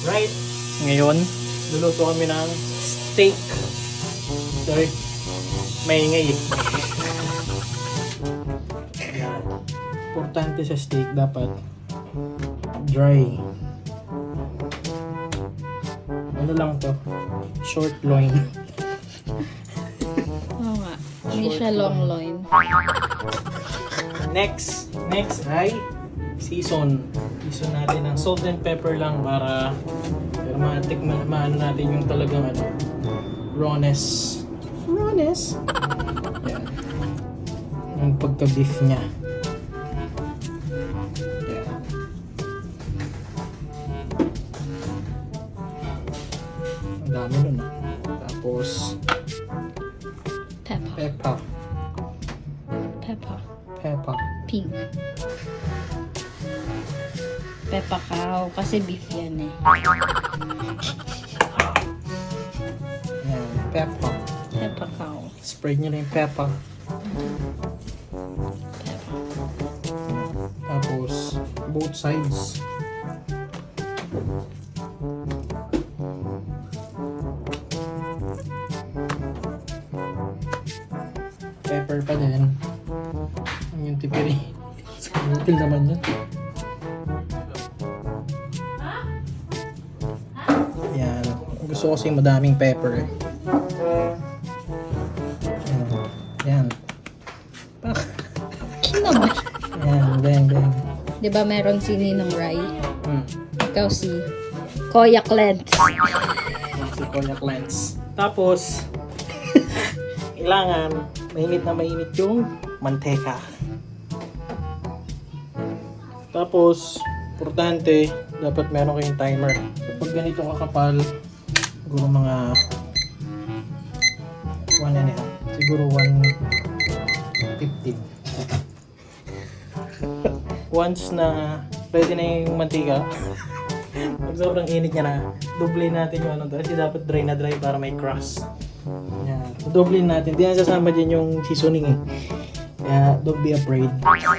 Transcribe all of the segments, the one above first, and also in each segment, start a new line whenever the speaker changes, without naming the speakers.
Right? Ngayon, luluto kami ng steak. Sorry, maingay eh. Ayan. Importante sa steak, dapat dry. Ano lang to? Short loin.
Oo nga. Hindi siya long loin.
Next ay season. Season natin ng salt and pepper lang para maano natin yung talagang rawness. Rawness? Yan. Yung pagka-beef niya. Yan. Ang dami nun ah. Tapos
Pepper.
pepper.
Pink. Pepper cow. Kasi beef yan eh.
Yan. Pepper.
Pepper cow.
Spread nyo na yung pepper.
Pepper.
Tapos, both sides. Pepper pa din. Yung tipiri. Util naman yun. Yan. Gusto ko kasi madaming pepper eh. Yan. Pak.
Ano naman?
Yan, bang, bang.
Di ba meron si Ninong Rai?
Hmm.
Ikaw si Koyak Lens.
Si Konyak Lens. Tapos, kailangan mainit na mainit yung manteka. Tapos, importante, dapat meron kayong timer. Kapag ganito kakapal, siguro mga 1 and a half. Siguro 1:15. Once na ready na yung mantika, pag sobrang init niya na, doble natin yung ano to. Kasi dapat dry na dry para may crust. Yan. Doble natin. Di na sasama dyan yung seasoning eh. Kaya don't be afraid. Yan.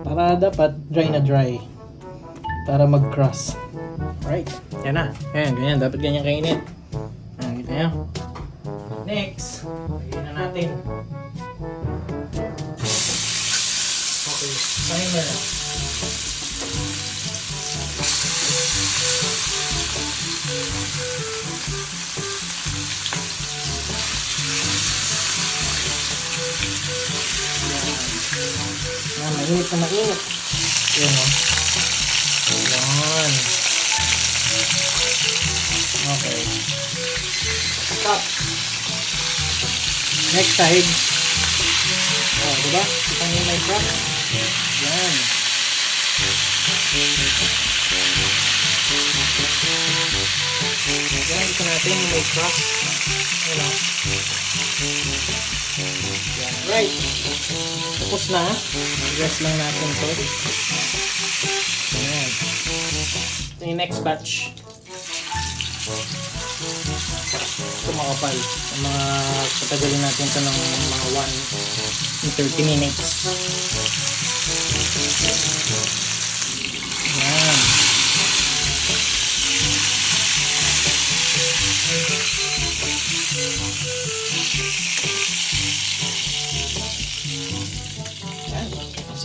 Para dapat dry na dry. Para mag-crust. Alright. Yan na. Yan. Ganyan. Dapat ganyan kainit. Yan. Kita nyo. Next. Lagyan na natin. Okay. Timer. Yan, mainit na mainit. Yan o. Yan. Okay. Stop. Next side. O, diba? Kita nyo may crust. Yan. Yan, ito natin yung may crust. Ayan o. Yan. Right. Tapos na. Rest lang natin ito. Ayan. Ito yung next batch. Ito makapal. Ang mga patagalin natin ito ng mga 1 30 minutes. Ayan.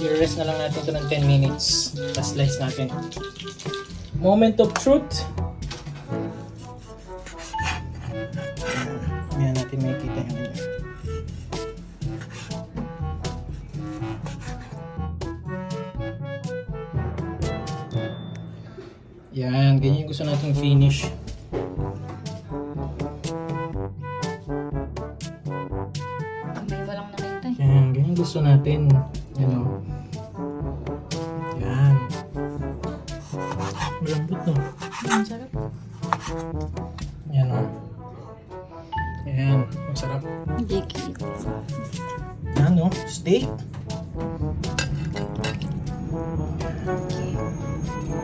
I-rest na lang natin ito ng 10 minutes. Tapos slice natin. Moment of truth. Ayan natin makikita yung ano. Yan, ganyan gusto natin finish.
May walang nakita eh.
Yan, ganyan gusto natin. Yan o. Yan. Malambot no.
Ang sarap.
Yan o. Yan, masarap.
Jiki.
Yan o, steak.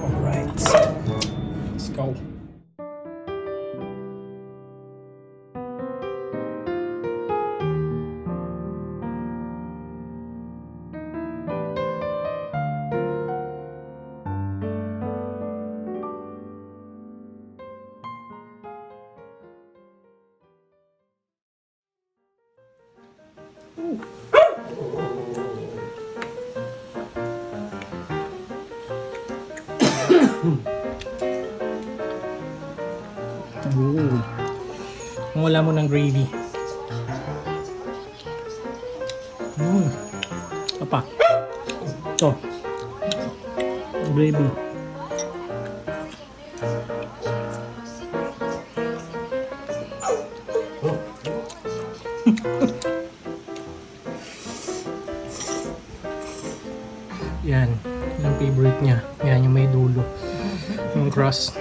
Alright. Let's go. Ooh. Wala mo ng gravy. Apa? Ito. Gravy. Yan. Yung favorite niya. Yan yung may dulo. Yung crust.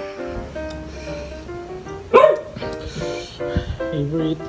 Favorite.